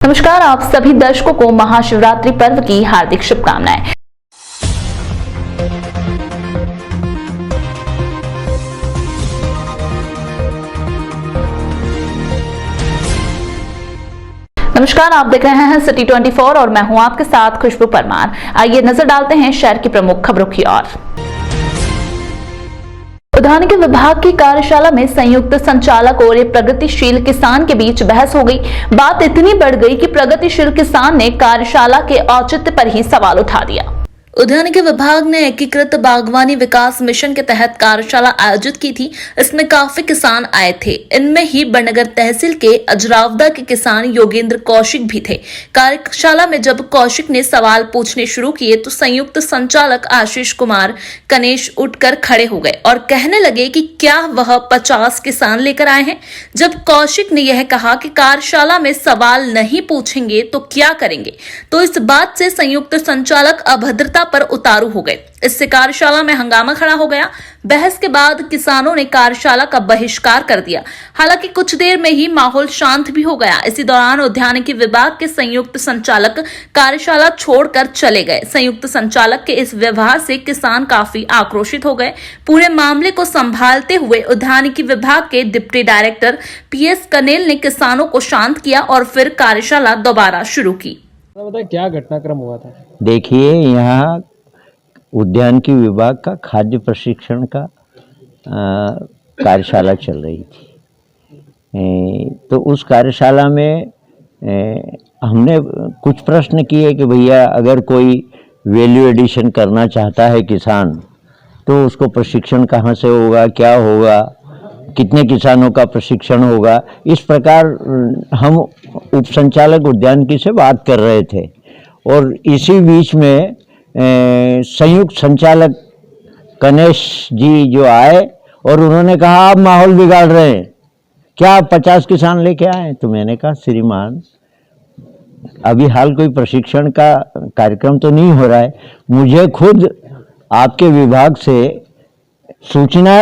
नमस्कार, आप सभी दर्शकों को महाशिवरात्रि पर्व की हार्दिक शुभकामनाएं। नमस्कार, आप देख रहे हैं सिटी 24 और मैं हूं आपके साथ खुशबू परमार। आइए नजर डालते हैं शहर की प्रमुख खबरों की ओर। उद्यानिकी विभाग की कार्यशाला में संयुक्त संचालक और एक प्रगतिशील किसान के बीच बहस हो गई। बात इतनी बढ़ गई कि प्रगतिशील किसान ने कार्यशाला के औचित्य पर ही सवाल उठा दिया। उद्यानिकी विभाग ने एकीकृत बागवानी विकास मिशन के तहत कार्यशाला आयोजित की थी। इसमें काफी किसान आए थे। इनमें ही बड़नगर तहसील के अजरावदा के किसान योगेंद्र कौशिक भी थे। कार्यशाला में जब कौशिक ने सवाल पूछने शुरू किए तो संयुक्त संचालक आशीष कुमार कनेश उठकर खड़े हो गए और कहने लगे कि क्या वह 50 किसान लेकर आए हैं। जब कौशिक ने यह कहा कि कार्यशाला में सवाल नहीं पूछेंगे तो क्या करेंगे, तो इस बात से संयुक्त संचालक अभद्रता पर उतारू हो गए। इससे कार्यशाला में हंगामा खड़ा हो गया। बहस के बाद किसानों ने कार्यशाला का बहिष्कार कर दिया। हालांकि कुछ देर में ही माहौल शांत भी हो गया। इसी दौरान उद्यानिकी विभाग के संयुक्त संचालक कार्यशाला छोड़कर चले गए। संयुक्त संचालक के इस व्यवहार से किसान काफी आक्रोशित हो गए। पूरे मामले को संभालते हुए उद्यानिकी विभाग के डिप्टी डायरेक्टर PS कनेल ने किसानों को शांत किया और फिर कार्यशाला दोबारा शुरू की। बताइए क्या घटनाक्रम हुआ था। देखिए, यहाँ उद्यानिकी विभाग का खाद्य प्रशिक्षण का कार्यशाला चल रही थी। तो उस कार्यशाला में हमने कुछ प्रश्न किए कि भैया अगर कोई वैल्यू एडिशन करना चाहता है किसान, तो उसको प्रशिक्षण कहाँ से होगा, क्या होगा, कितने किसानों का प्रशिक्षण होगा। इस प्रकार हम उपसंचालक उद्यानिकी से बात कर रहे थे और इसी बीच में संयुक्त संचालक कनेश जी जो आए और उन्होंने कहा आप माहौल बिगाड़ रहे हैं, क्या आप 50 किसान लेके आए। तो मैंने कहा श्रीमान, अभी हाल कोई प्रशिक्षण का कार्यक्रम तो नहीं हो रहा है। मुझे खुद आपके विभाग से सूचना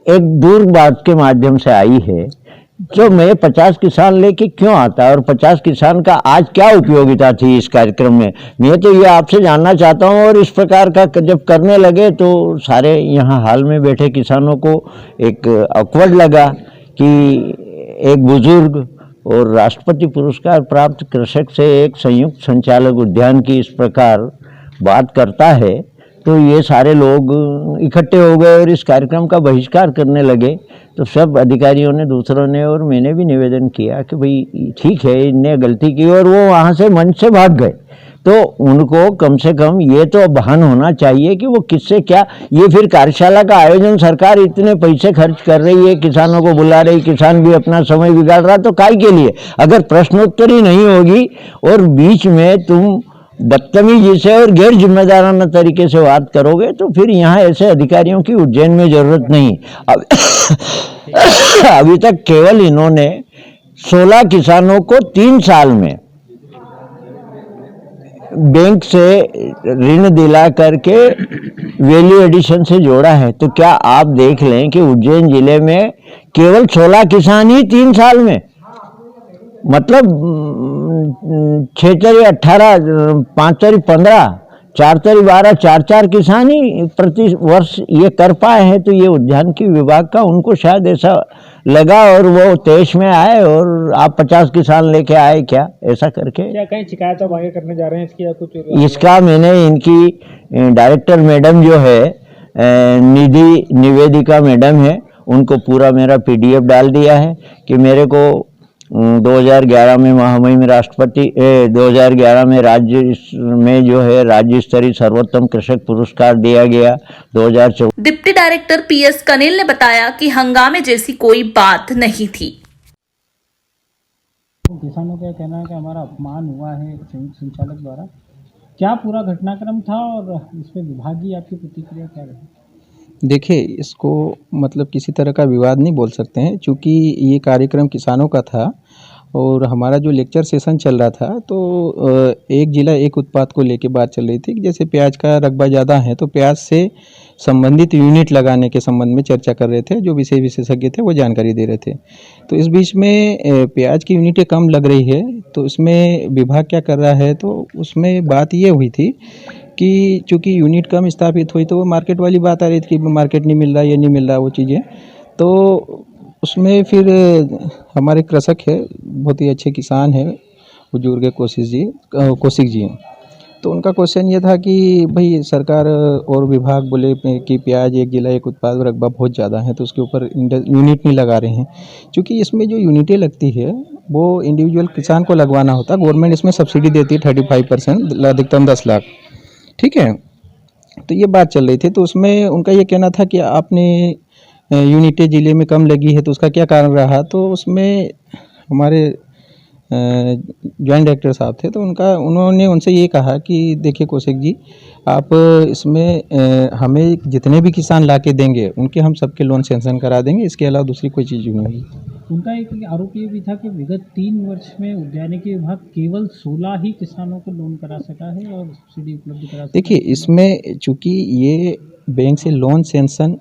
एक दूर बात के माध्यम से आई है, जो मैं 50 किसान लेके क्यों आता है और 50 किसान का आज क्या उपयोगिता थी इस कार्यक्रम में। मैं तो ये आपसे जानना चाहता हूँ। और इस प्रकार का जब करने लगे तो सारे यहाँ हाल में बैठे किसानों को एक ऑकवर्ड लगा कि एक बुजुर्ग और राष्ट्रपति पुरस्कार प्राप्त कृषक से एक संयुक्त संचालक उद्यान की इस प्रकार बात करता है। तो ये सारे लोग इकट्ठे हो गए और इस कार्यक्रम का बहिष्कार करने लगे। तो सब अधिकारियों ने, दूसरों ने और मैंने भी निवेदन किया कि भाई ठीक है, इनने गलती की और वो वहाँ से मंच से भाग गए। तो उनको कम से कम ये तो भान होना चाहिए कि वो किससे क्या। ये फिर कार्यशाला का आयोजन सरकार इतने पैसे खर्च कर रही है, किसानों को बुला रही, किसान भी अपना समय बिगाड़ रहा, तो काय के लिए। अगर प्रश्नोत्तरी नहीं होगी और बीच में तुम बदतमीजी से और गैर जिम्मेदाराना तरीके से बात करोगे तो फिर यहाँ ऐसे अधिकारियों की उज्जैन में जरूरत नहीं। अभी तक केवल इन्होंने 16 किसानों को 3 साल में बैंक से ऋण दिला करके वैल्यू एडिशन से जोड़ा है। तो क्या आप देख लें कि उज्जैन जिले में केवल 16 किसान ही 3 साल में, मतलब 6 तारीख 18, 5 तारीख 15, 4 तारीख 12, 4 किसान ही प्रति वर्ष ये कर पाए हैं। तो ये उद्यानिकी विभाग का उनको शायद ऐसा लगा और वो तेज में आए और आप 50 किसान लेके आए क्या, ऐसा करके। क्या कहीं शिकायत अब आगे करने जा रहे हैं इसकी या कुछ? इसका मैंने इनकी डायरेक्टर मैडम जो है निधि निवेदिका मैडम है, उनको पूरा मेरा PDF डाल दिया है कि मेरे को 2011 में महामहिम में राष्ट्रपति 2011 में राज्य में जो है राज्य स्तरीय सर्वोत्तम कृषक पुरस्कार दिया गया। 2014 डिप्टी डायरेक्टर PS कनेल ने बताया कि हंगामे जैसी कोई बात नहीं थी। किसानों का कहना है कि हमारा अपमान हुआ है संयुक्त संचालक द्वारा। क्या पूरा घटनाक्रम था और इस पर विभागीय आपकी प्रतिक्रिया क्या रही? देखिए, इसको मतलब किसी तरह का विवाद नहीं बोल सकते हैं, क्योंकि ये कार्यक्रम किसानों का था और हमारा जो लेक्चर सेशन चल रहा था तो एक जिला एक उत्पाद को लेके बात चल रही थी कि जैसे प्याज का रकबा ज़्यादा है तो प्याज से संबंधित यूनिट लगाने के संबंध में चर्चा कर रहे थे। जो विषय विशेषज्ञ थे वो जानकारी दे रहे थे। तो इस बीच में प्याज की यूनिटें कम लग रही है तो इसमें विभाग क्या कर रहा है, तो उसमें बात ये हुई थी कि चूँकि यूनिट कम स्थापित हुई तो वो मार्केट वाली बात आ रही थी कि मार्केट नहीं मिल रहा, ये नहीं मिल रहा, वो चीज़ें। तो उसमें फिर हमारे कृषक है, बहुत ही अच्छे किसान हैं, बुजुर्ग कौशिक जी। तो उनका क्वेश्चन ये था कि भाई सरकार और विभाग बोले कि प्याज एक जिला एक उत्पाद रकबा बहुत ज़्यादा है तो उसके ऊपर यूनिट नहीं लगा रहे हैं। क्योंकि इसमें जो यूनिटें लगती है वो इंडिविजुअल किसान को लगवाना होता है। गवर्नमेंट इसमें सब्सिडी देती है 35%, अधिकतम 10 लाख। ठीक है, तो ये बात चल रही थी। तो उसमें उनका ये कहना था कि आपने यूनिटें ज़िले में कम लगी है तो उसका क्या कारण रहा। तो उसमें हमारे जॉइंट डायरेक्टर साहब थे तो उन्होंने उनसे ये कहा कि देखिए कौशिक जी, आप इसमें हमें जितने भी किसान ला के देंगे उनके हम सबके लोन सैंक्शन करा देंगे, इसके अलावा दूसरी कोई चीज़ नहीं होगी। उनका एक आरोप ये भी था कि विगत 3 वर्ष में उद्यानिकी विभाग केवल 16 ही किसानों को लोन करा सका है और सब्सिडी उपलब्ध करा सका। देखिए, इसमें चूँकि ये बैंक से लोन सैंक्शन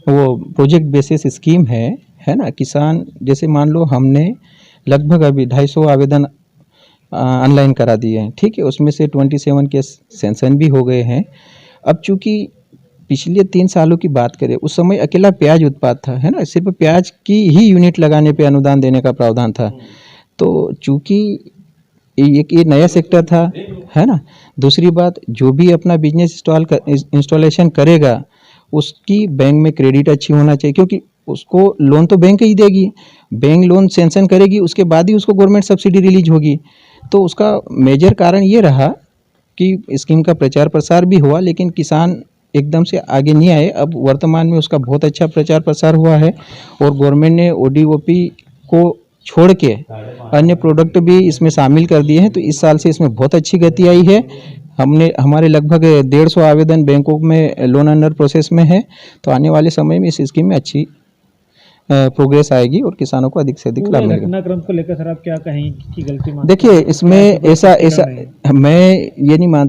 वो प्रोजेक्ट बेसिस स्कीम है ना। किसान जैसे मान लो हमने लगभग अभी 250 आवेदन ऑनलाइन करा दिए हैं, ठीक है, उसमें से 27 के सैंक्शन भी हो गए हैं। अब चूँकि पिछले 3 सालों की बात करें उस समय अकेला प्याज उत्पाद था, है ना, सिर्फ प्याज की ही यूनिट लगाने पे अनुदान देने का प्रावधान था। तो चूँकि ये नया सेक्टर था, है ना। दूसरी बात, जो भी अपना बिजनेस इंस्टॉलेशन करेगा उसकी बैंक में क्रेडिट अच्छी होना चाहिए, क्योंकि उसको लोन तो बैंक ही देगी, बैंक लोन सैंक्शन करेगी, उसके बाद ही उसको गवर्नमेंट सब्सिडी रिलीज होगी। तो उसका मेजर कारण ये रहा कि स्कीम का प्रचार प्रसार भी हुआ लेकिन किसान एकदम से आगे नहीं आए। अब वर्तमान में उसका बहुत अच्छा प्रचार प्रसार हुआ है और गवर्नमेंट ने ODOP को छोड़ के अन्य प्रोडक्ट भी इसमें शामिल कर दिए हैं। तो इस साल से इसमें बहुत अच्छी गति आई है। हमारे लगभग 150 आवेदन बैंकों में लोन अंडर प्रोसेस में है। तो आने वाले समय में इस स्कीम में अच्छी प्रोग्रेस आएगी और किसानों को अधिक से अधिक लाभ मिलेगा। घटनाक्रम को लेकर सर आप क्या कहेंगे कि गलती? देखिए, इसमें ऐसा मैं ये नहीं मानता